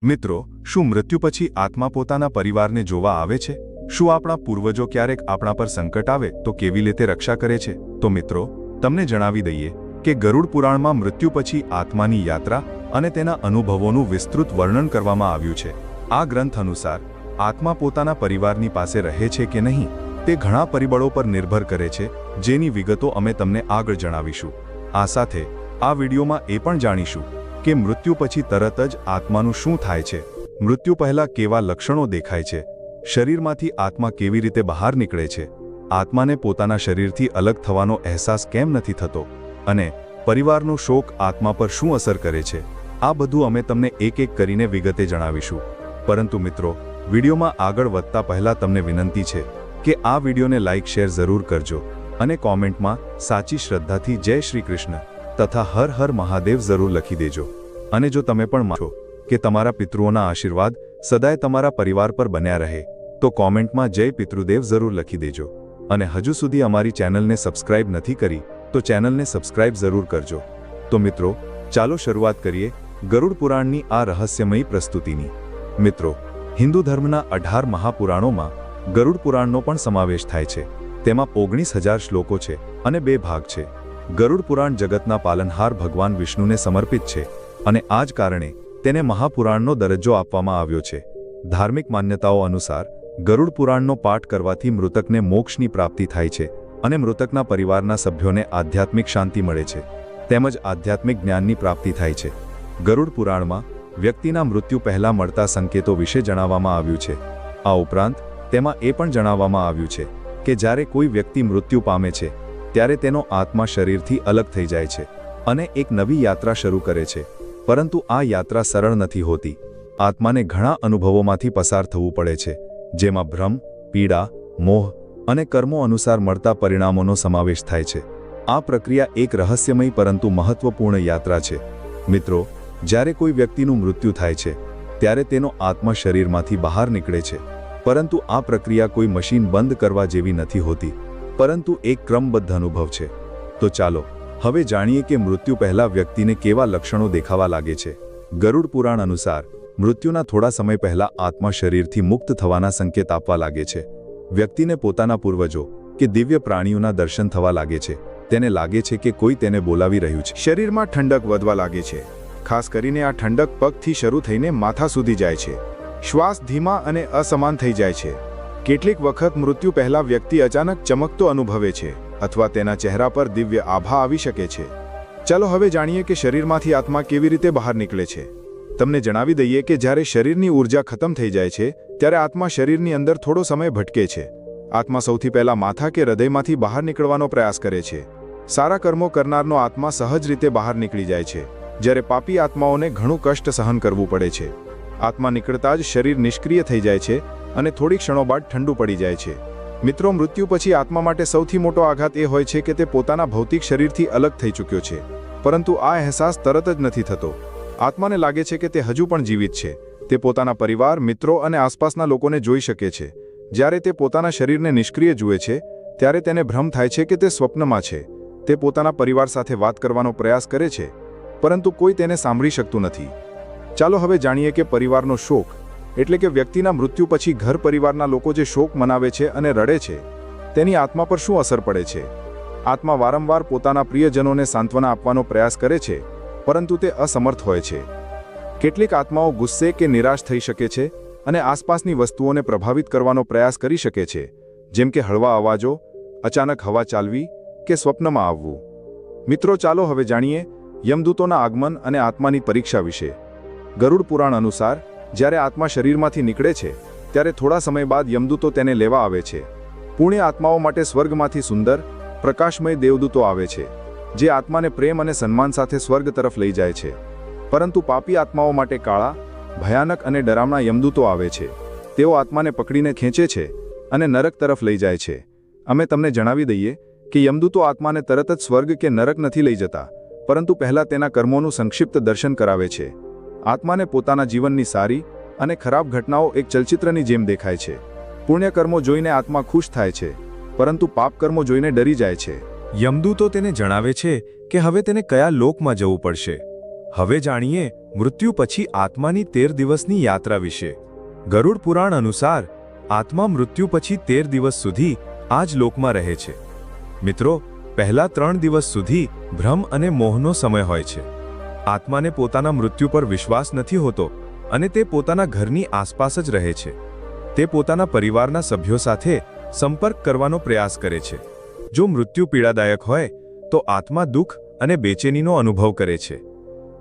મિત્રો, શું મૃત્યુ પછી આત્મા પોતાના પરિવારને જોવા આવે છે? શું આપણા પૂર્વજો ક્યારેક આપણા પર સંકટ આવે તો કેવી રીતે રક્ષા કરે છે? તો મિત્રો, તમને જણાવી દઈએ કે ગરુડ પુરાણમાં મૃત્યુ પછી આત્માની યાત્રા અને તેના અનુભવોનું વિસ્તૃત વર્ણન કરવામાં આવ્યું છે. આ ગ્રંથ અનુસાર આત્મા પોતાના પરિવારની પાસે રહે છે કે નહીં તે ઘણા પરિબળો પર નિર્ભર કરે છે, જેની વિગતો અમે તમને આગળ જણાવીશું. આ સાથે આ વિડીયોમાં એ પણ જાણીશું કે મૃત્યુ પછી તરત જ આત્માનું શું થાય છે, મૃત્યુ પહેલા કેવા લક્ષણો દેખાય છે, શરીરમાંથી આત્મા કેવી રીતે બહાર નીકળે છે, આત્માને પોતાના શરીરથી અલગ થવાનો અહેસાસ કેમ નથી થતો, અને પરિવારનો શોક આત્મા પર શું અસર કરે છે. આ બધું અમે તમને એક એક કરીને વિગતે જણાવીશું. પરંતુ મિત્રો, વિડીયોમાં આગળ વધતા પહેલા તમને વિનંતી છે કે આ વિડીયોને લાઇક શેર જરૂર કરજો અને કોમેન્ટમાં સાચી શ્રદ્ધાથી જય શ્રી કૃષ્ણ તથા હર હર મહાદેવ જરૂર લખી દેજો. અને જો તમે પણ માનો કે તમારા પિતૃઓના આશીર્વાદ સદાય તમારા પરિવાર પર બન્યા રહે તો કોમેન્ટમાં જય પિતૃદેવ જરૂર લખી દેજો. અને હજુ સુધી અમારી ચેનલને સબસ્ક્રાઇબ નથી કરી તો ચેનલને સબસ્ક્રાઇબ જરૂર કરજો. તો મિત્રો, ચાલો શરૂઆત કરીએ ગરુડ પુરાણની આ રહસ્યમયી પ્રસ્તુતિની. મિત્રો, હિન્દુ ધર્મના 18 મહાપુરાણોમાં ગરુડ પુરાણનો પણ સમાવેશ થાય છે. તેમાં 19,000 શ્લોકો છે અને 2 ભાગ છે. ગરુડ પુરાણ જગતના પાલનહાર ભગવાન વિષ્ણુને સમર્પિત છે અને આ જ કારણે તેને મહાપુરાણનો દરજ્જો આપવામાં આવ્યો છે. ધાર્મિક માન્યતાઓ અનુસાર ગરુડ પુરાણનો પાઠ કરવાથી મૃતકને મોક્ષની પ્રાપ્તિ થાય છે અને મૃતકના પરિવારના સભ્યોને આધ્યાત્મિક શાંતિ મળે છે, તેમજ આધ્યાત્મિક જ્ઞાનની પ્રાપ્તિ થાય છે. ગરુડ પુરાણમાં વ્યક્તિના મૃત્યુ પહેલા મળતા સંકેતો વિશે જણાવવામાં આવ્યું છે. આ ઉપરાંત તેમાં એ પણ જણાવવામાં આવ્યું છે કે જ્યારે કોઈ વ્યક્તિ મૃત્યુ પામે છે ત્યારે તેનો આત્મા શરીરથી અલગ થઈ જાય છે અને એક નવી યાત્રા શરૂ કરે છે. પરંતુ આ યાત્રા સરળ નથી હોતી. આત્માને ઘણા અનુભવોમાંથી પસાર થવું પડે છે, જેમાં ભ્રમ, પીડા, મોહ અને કર્મો અનુસાર મળતા પરિણામોનો સમાવેશ થાય છે. આ પ્રક્રિયા એક રહસ્યમય પરંતુ મહત્વપૂર્ણ યાત્રા છે. મિત્રો, જ્યારે કોઈ વ્યક્તિનું મૃત્યુ થાય છે ત્યારે તેનો આત્મા શરીરમાંથી બહાર નીકળે છે, પરંતુ આ પ્રક્રિયા કોઈ મશીન બંધ કરવા જેવી નથી હોતી, પરંતુ એક ક્રમબદ્ધ અનુભવ છે. તો ચાલો હવે જાણીએ કે મૃત્યુ પહેલા વ્યક્તિને કેવા લક્ષણો દેખાવા લાગે છે. ગરુડ પુરાણ અનુસાર મૃત્યુના થોડા સમય પહેલા આત્મા શરીરથી મુક્ત થવાના સંકેત આપવા લાગે છે. વ્યક્તિને પોતાના પૂર્વજો કે દિવ્ય પ્રાણીઓના દર્શન થવા લાગે છે. તેને લાગે છે કે કોઈ તેને બોલાવી રહ્યું છે. શરીરમાં ઠંડક વધવા લાગે છે. ખાસ કરીને આ ઠંડક પગથી શરૂ થઈને માથા સુધી જાય છે. શ્વાસ ધીમા અને અસમાન થઈ જાય છે. કેટલીક વખત મૃત્યુ પહેલા વ્યક્તિ અચાનક ચમકતો અનુભવે છે અથવા તેના ચહેરા પર દિવ્ય આભા આવી શકે છે. ચાલો હવે જાણીએ કે શરીરમાંથી આત્મા કેવી રીતે બહાર નીકળે છે. તમને જણાવી દઈએ કે જ્યારે શરીરની ઊર્જા ખતમ થઈ જાય છે ત્યારે આત્મા શરીરની અંદર થોડો સમય ભટકે છે. આત્મા સૌથી પહેલા માથા કે હૃદયમાંથી બહાર નીકળવાનો પ્રયાસ કરે છે. સારા કર્મો કરનારનો આત્મા સહજ રીતે બહાર નીકળી જાય છે, જ્યારે પાપી આત્માઓને ઘણું કષ્ટ સહન કરવું પડે છે. આત્મા નીકળતા જ શરીર નિષ્ક્રિય થઈ જાય છે અને થોડી ક્ષણો બાદ ઠંડુ પડી જાય છે. મિત્રો, મૃત્યુ પછી આત્મા માટે સૌથી મોટો આઘાત એ હોય છે કે તે પોતાના ભૌતિક શરીરથી અલગ થઈ ચૂક્યો છે, પરંતુ આ અહેસાસ તરત જ નથી થતો. આત્માને લાગે છે કે તે હજુ પણ જીવિત છે. તે પોતાના પરિવાર, મિત્રો અને આસપાસના લોકોને જોઈ શકે છે. જ્યારે તે પોતાના શરીરને નિષ્ક્રિય જુએ છે ત્યારે તેને ભ્રમ થાય છે કે તે સ્વપ્નમાં છે. તે પોતાના પરિવાર સાથે વાત કરવાનો પ્રયાસ કરે છે, પરંતુ કોઈ તેને સાંભળી શકતું નથી. ચાલો હવે જાણીએ કે પરિવારનો શોક એટલે કે વ્યક્તિના મૃત્યુ પછી ઘર પરિવારના લોકો જે શોક મનાવે છે અને રડે છે તેની આત્મા પર શું અસર પડે છે. આત્મા વારંવાર પોતાના પ્રિયજનોને સાંત્વના આપવાનો પ્રયાસ કરે છે, પરંતુ તે અસમર્થ હોય છે. કેટલીક આત્માઓ ગુસ્સે કે નિરાશ થઈ શકે છે અને આસપાસની વસ્તુઓને પ્રભાવિત કરવાનો પ્રયાસ કરી શકે છે, જેમ કે હળવા અવાજો, અચાનક હવા ચાલવી કે સ્વપ્નમાં આવવું. મિત્રો, ચાલો હવે જાણીએ યમદૂતોના આગમન અને આત્માની પરીક્ષા વિશે. ગરુડ પુરાણ અનુસાર જ્યારે આત્મા શરીરમાંથી નીકળે છે ત્યારે થોડા સમય બાદ યમદૂતો તેને લેવા આવે છે. પુણ્ય આત્માઓ માટે સ્વર્ગમાંથી સુંદર, પ્રકાશમય દેવદૂતો આવે છે, જે આત્માને પ્રેમ અને સન્માન સાથે સ્વર્ગ તરફ લઈ જાય છે. પરંતુ પાપી આત્માઓ માટે કાળા, ભયાનક અને ડરામણા યમદૂતો આવે છે. તેઓ આત્માને પકડીને ખેંચે છે અને નરક તરફ લઈ જાય છે. અમે તમને જણાવી દઈએ કે યમદૂતો આત્માને તરત જ સ્વર્ગ કે નરક નથી લઈ જતા, પરંતુ પહેલા તેના કર્મોનું સંક્ષિપ્ત દર્શન કરાવે છે. આત્માને પોતાના જીવનની સારી અને ખરાબ ઘટનાઓ એક ચલચિત્રની જેમ દેખાય છે. પુણ્ય કર્મો જોઈને આત્મા ખુશ થાય છે, પરંતુ પાપ કર્મો જોઈને ડરી જાય છે. યમદૂતો તેને જણાવે છે કે હવે તેને કયા લોકમાં જવું પડશે. હવે જાણીએ મૃત્યુ પછી આત્માની 13 દિવસની યાત્રા વિશે. ગરુડ પુરાણ અનુસાર આત્મા મૃત્યુ પછી 13 દિવસ સુધી આ જ લોકમાં રહે છે. મિત્રો, પહેલા 3 દિવસ સુધી ભ્રમ અને મોહનો સમય હોય છે. આત્માને પોતાના મૃત્યુ પર વિશ્વાસ નથી હોતો અને તે પોતાના ઘરની આસપાસ જ રહે છે. તે પોતાના પરિવારના સભ્યો સાથે સંપર્ક કરવાનો પ્રયાસ કરે છે. જો મૃત્યુ પીડાદાયક હોય તો આત્મા દુઃખ અને બેચેનીનો અનુભવ કરે છે.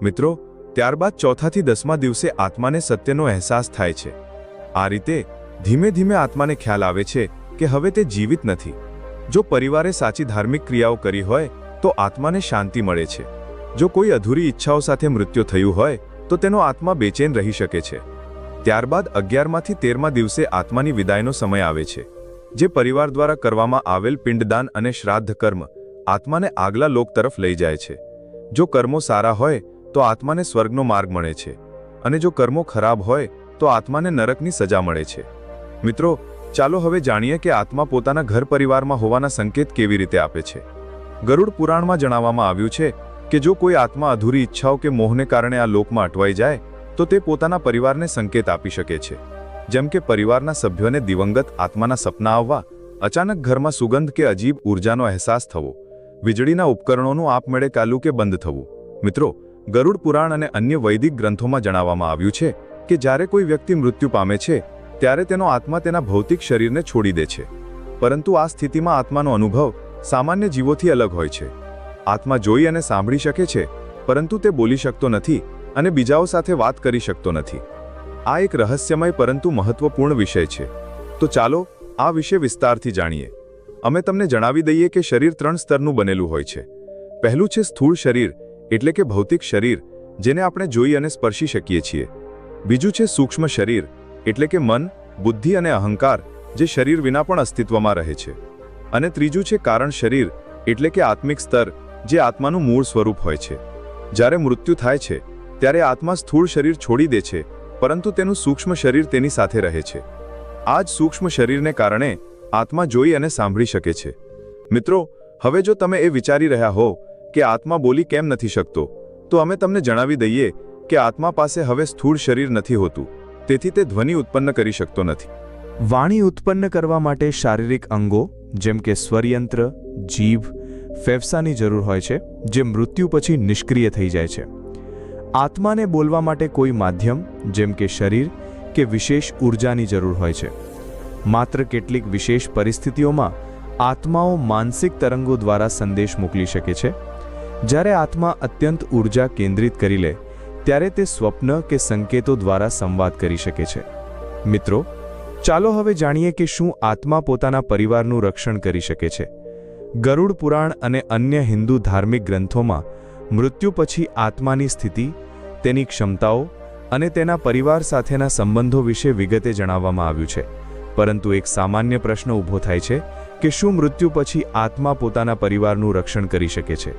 મિત્રો, ત્યારબાદ 4 થી 10મા દિવસે આત્માને સત્યનો અહેસાસ થાય છે. આ રીતે ધીમે ધીમે આત્માને ખ્યાલ આવે છે કે હવે તે જીવિત નથી. જો પરિવારે સાચી ધાર્મિક ક્રિયાઓ કરી હોય તો આત્માને શાંતિ મળે છે. જો કોઈ અધૂરી ઈચ્છાઓ સાથે મૃત્યુ થયું હોય તો તેનો આત્મા બેચેન રહી શકે છે. ત્યારબાદ 11માથી 13મા દિવસે આત્માની વિદાયનો સમય આવે છે. જે પરિવાર દ્વારા કરવામાં આવેલ પિંડદાન અને શ્રાદ્ધ કર્મ આત્માને આગલા લોક તરફ લઈ જાય છે. જો કર્મો સારા હોય તો આત્માને સ્વર્ગનો માર્ગ મળે છે અને જો કર્મો ખરાબ હોય તો આત્માને નરકની સજા મળે છે. મિત્રો, ચાલો હવે જાણીએ કે આત્મા પોતાના ઘર પરિવારમાં હોવાના સંકેત કેવી રીતે આપે છે. ગરુડ પુરાણમાં જણાવવામાં આવ્યું છે કે જો કોઈ આત્મા અધૂરી ઈચ્છાઓ કે મોહને કારણે આ લોકમાં અટવાઈ જાય તો તે પોતાના પરિવારને સંકેત આપી શકે છે. જેમ કે પરિવારના સભ્યોને દિવંગત આત્માના સપના આવવા, અચાનક ઘરમાં સુગંધ કે અજીબ ઉર્જાનો અહેસાસ થવો, વીજળીના ઉપકરણોનું આપમેળે ચાલુ કે બંધ થવું. મિત્રો, ગરુડ પુરાણ અને અન્ય વૈદિક ગ્રંથોમાં જણાવવામાં આવ્યું છે કે જ્યારે કોઈ વ્યક્તિ મૃત્યુ પામે છે ત્યારે તેનો આત્મા તેના ભૌતિક શરીરને છોડી દે છે. પરંતુ આ સ્થિતિમાં આત્માનો અનુભવ સામાન્ય જીવોથી અલગ હોય છે. આત્મા જોઈ અને સાંભળી શકે છે, પરંતુ તે બોલી શકતો નથી અને બીજાઓ સાથે વાત કરી શકતો નથી. આ એક રહસ્યમય પરંતુ મહત્વપૂર્ણ વિષય છે. તો ચાલો આ વિશે વિસ્તારથી જાણીએ. અમે તમને જણાવી દઈએ કે શરીર 3 સ્તરનું બનેલું હોય છે. પહેલું છે સ્થૂળ શરીર, એટલે કે ભૌતિક શરીર, જેને આપણે જોઈ અને સ્પર્શી શકીએ છીએ. બીજું છે સૂક્ષ્મ શરીર, એટલે કે મન, બુદ્ધિ અને અહંકાર, જે શરીર વિના પણ અસ્તિત્વમાં રહે છે. અને ત્રીજું છે કારણ શરીર, એટલે કે આત્મિક સ્તર, જે આત્માનું મૂળ સ્વરૂપ હોય છે. જ્યારે મૃત્યુ થાય છે ત્યારે આત્મા સ્થૂળ શરીર છોડી દે છે, પરંતુ તેનું સૂક્ષ્મ શરીર તેની સાથે રહે છે. આ જ સૂક્ષ્મ શરીરને કારણે આત્મા જોઈ અને સાંભળી શકે છે. મિત્રો, હવે જો તમે એ વિચારી રહ્યા હો કે આત્મા બોલી કેમ નથી શકતો, તો અમે તમને જણાવી દઈએ કે આત્મા પાસે હવે સ્થૂળ શરીર નથી હોતું, તેથી તે ધ્વનિ ઉત્પન્ન કરી શકતો નથી. વાણી ઉત્પન્ન કરવા માટે શારીરિક અંગો જેમ કે સ્વરયંત્ર, જીભ, ફેફસાની જરૂર હોય છે, જે મૃત્યુ પછી નિષ્ક્રિય થઈ જાય છે. આત્માને બોલવા માટે કોઈ માધ્યમ જેમ કે શરીર કે વિશેષ ઉર્જાની જરૂર હોય છે. માત્ર કેટલીક વિશેષ પરિસ્થિતિઓમાં આત્માઓ માનસિક તરંગો દ્વારા સંદેશ મોકલી શકે છે. જ્યારે આત્મા અત્યંત ઉર્જા કેન્દ્રિત કરી લે ત્યારે તે સ્વપ્ન કે સંકેતો દ્વારા સંવાદ કરી શકે છે. મિત્રો, ચાલો હવે જાણીએ કે શું આત્મા પોતાના પરિવારનું રક્ષણ કરી શકે છે. ગરુડ પુરાણ અને અન્ય હિન્દુ ધાર્મિક ગ્રંથોમાં મૃત્યુ પછી આત્માની સ્થિતિ, તેની ક્ષમતાઓ અને તેના પરિવાર સાથેના સંબંધો વિશે વિગતે જણાવવામાં આવ્યું છે. પરંતુ એક સામાન્ય પ્રશ્ન ઊભો થાય છે કે શું મૃત્યુ પછી આત્મા પોતાના પરિવારનું રક્ષણ કરી શકે છે?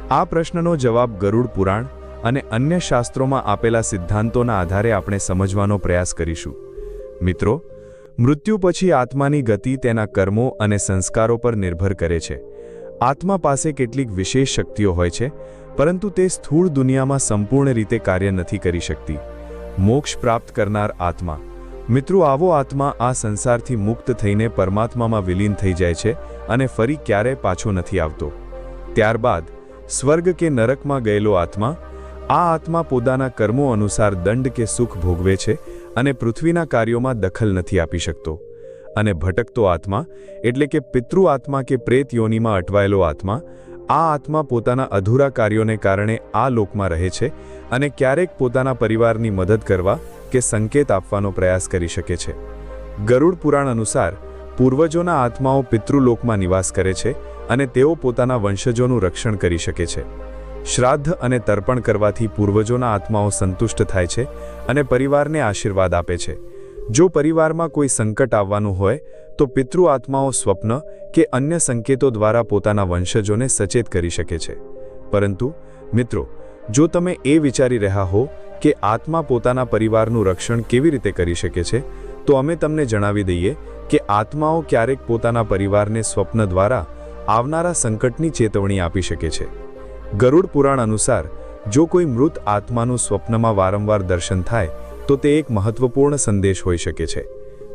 આ પ્રશ્નનો જવાબ ગરુડ પુરાણ અને અન્ય શાસ્ત્રોમાં આપેલા સિદ્ધાંતોના આધારે આપણે સમજવાનો પ્રયાસ કરીશું. મિત્રો, મૃત્યુ પછી આત્માની ગતિ તેના કર્મો અને સંસ્કારો પર નિર્ભર કરે છે. આત્મા પાસે કેટલીક વિશેષ શક્તિઓ હોય છે, પરંતુ તે સ્થૂળ દુનિયામાં સંપૂર્ણ રીતે કાર્ય નથી કરી શકતી. મોક્ષ પ્રાપ્ત કરનાર આત્મા. મિત્રો, આવો આત્મા આ સંસારથી મુક્ત થઈને પરમાત્મામાં વિલીન થઈ જાય છે અને ફરી ક્યારેય પાછો નથી આવતો. ત્યારબાદ સ્વર્ગ કે નરકમાં ગયેલો આત્મા, આ આત્મા પોતાના કર્મો અનુસાર દંડ કે સુખ ભોગવે છે અને પૃથ્વીના કાર્યોમાં દખલ નથી આપી શકતો. અને ભટકતો આત્મા, એટલે કે પિતૃ આત્મા કે પ્રેત યોનિમાં અટવાયેલો આત્મા, આ આત્મા પોતાના અધૂરા કાર્યોને કારણે આ લોકમાં રહે છે અને ક્યારેક પોતાના પરિવારની મદદ કરવા કે સંકેત આપવાનો પ્રયાસ કરી શકે છે. ગરુડ પુરાણ અનુસાર પૂર્વજોના આત્માઓ પિતૃલોકમાં નિવાસ કરે છે અને તેઓ પોતાના વંશજોનું રક્ષણ કરી શકે છે. શ્રાદ્ધ અને તર્પણ કરવાથી પૂર્વજોના આત્માઓ સંતુષ્ટ થાય છે અને પરિવારને આશીર્વાદ આપે છે. જો પરિવારમાં કોઈ સંકટ આવવાનું હોય તો પિતૃ આત્માઓ સ્વપ્ન કે અન્ય સંકેતો દ્વારા પોતાના વંશજોને સચેત કરી શકે છે. પરંતુ મિત્રો, જો તમે એ વિચારી રહ્યા હો કે આત્મા પોતાના પરિવારનું રક્ષણ કેવી રીતે કરી શકે છે, તો અમે તમને જણાવી દઈએ કે આત્માઓ ક્યારેક પોતાના પરિવારને સ્વપ્ન દ્વારા આવનારા સંકટની ચેતવણી આપી શકે છે. ગરુડ પુરાણ અનુસાર જો કોઈ મૃત આત્માનું સ્વપ્નમાં વારંવાર દર્શન થાય તો તે એક મહત્વપૂર્ણ સંદેશ હોઈ શકે છે.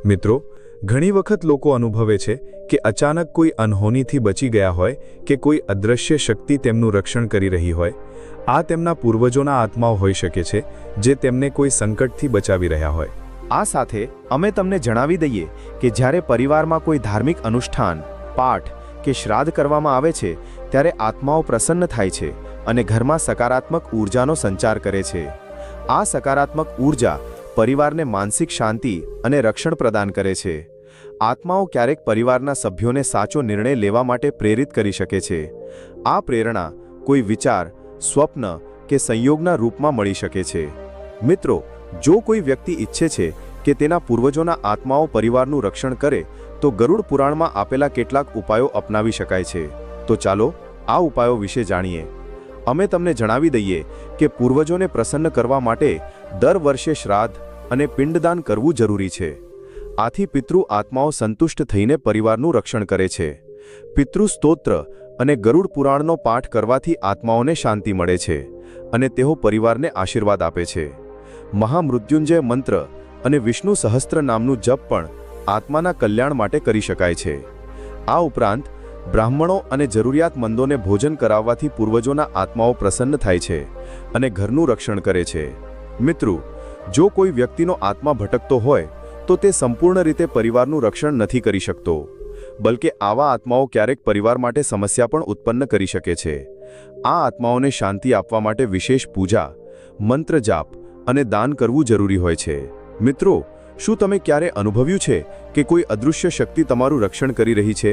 મિત્રો, ઘણી વખત લોકો અનુભવે છે કે અચાનક કોઈ અનહોનીથી બચી ગયા હોય કે કોઈ અદૃશ્ય શક્તિ તેમનું રક્ષણ કરી રહી હોય. આ તેમના પૂર્વજોના આત્માઓ હોઈ શકે છે જે તેમને કોઈ સંકટથી બચાવી રહ્યા હોય. આ સાથે અમે તમને જણાવી દઈએ કે જ્યારે પરિવારમાં કોઈ ધાર્મિક અનુષ્ઠાન, પાઠ કે શ્રાદ્ધ કરવામાં આવે છે ત્યારે આત્માઓ પ્રસન્ન થાય છે અને ઘરમાં સકારાત્મક ઊર્જાનો સંચાર કરે છે. આ સકારાત્મક ઊર્જા પરિવારને માનસિક શાંતિ અને રક્ષણ પ્રદાન કરે છે. આત્માઓ ક્યારેક પરિવારના સભ્યોને સાચો નિર્ણય લેવા માટે પ્રેરિત કરી શકે છે. આ પ્રેરણા કોઈ વિચાર, સ્વપ્ન કે સંયોગના રૂપમાં મળી શકે છે. મિત્રો, જો કોઈ વ્યક્તિ ઈચ્છે છે કે તેના પૂર્વજોના આત્માઓ પરિવારનું રક્ષણ કરે તો ગરુડ પુરાણમાં આપેલા કેટલાક ઉપાયો અપનાવી શકાય છે. તો ચાલો આ ઉપાયો વિશે જાણીએ. અમે તમને જણાવી દઈએ કે પૂર્વજોને પ્રસન્ન કરવા માટે દર વર્ષે શ્રાદ્ધ અને પિંડદાન કરવું જરૂરી છે. આથી પિતૃ આત્માઓ સંતુષ્ટ થઈને પરિવારનું રક્ષણ કરે છે. પિતૃ સ્તોત્ર અને ગરુડ પુરાણનો પાઠ કરવાથી આત્માઓને શાંતિ મળે છે અને તેઓ પરિવારને આશીર્વાદ આપે છે. મહામૃત્યુંજય મંત્ર અને વિષ્ણુ સહસ્ત્ર નામનું જપ પણ આત્માના કલ્યાણ માટે કરી શકાય છે. આ ઉપરાંત બ્રાહ્મણો અને જરૂરિયાતમંદોને ભોજન કરાવવાથી પૂર્વજોના આત્માઓ પ્રસન્ન થાય છે અને ઘરનું રક્ષણ કરે છે. મિત્રો, જો કોઈ વ્યક્તિનો આત્મા ભટકતો હોય તો તે સંપૂર્ણ રીતે પરિવારનું રક્ષણ નથી કરી શકતો, બલકે આવા આત્માઓ ક્યારેક પરિવાર માટે સમસ્યા પણ ઉત્પન્ન કરી શકે છે. આ આત્માઓને શાંતિ આપવા માટે વિશેષ પૂજા, મંત્ર જાપ અને દાન કરવું જરૂરી હોય છે. મિત્રો, શું તમે ક્યારે અનુભવ્યું છે કે કોઈ અદૃશ્ય શક્તિ તમારું રક્ષણ કરી રહી છે?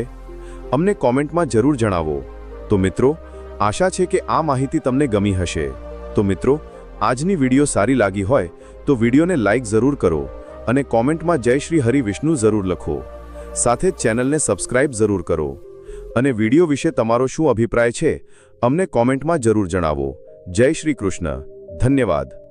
અમને કોમેન્ટમાં જરૂર જણાવો. તો મિત્રો, આશા છે કે આ માહિતી તમને ગમી હશે. તો મિત્રો, આજની વિડીયો સારી લાગી હોય તો વિડીયોને લાઇક જરૂર કરો અને કોમેન્ટમાં જય શ્રી હરિ વિષ્ણુ જરૂર લખો. સાથે જ ચેનલને સબસ્ક્રાઇબ જરૂર કરો અને વિડીયો વિશે તમારો શું અભિપ્રાય છે અમને કોમેન્ટમાં જરૂર જણાવો. જય શ્રી કૃષ્ણ. ધન્યવાદ.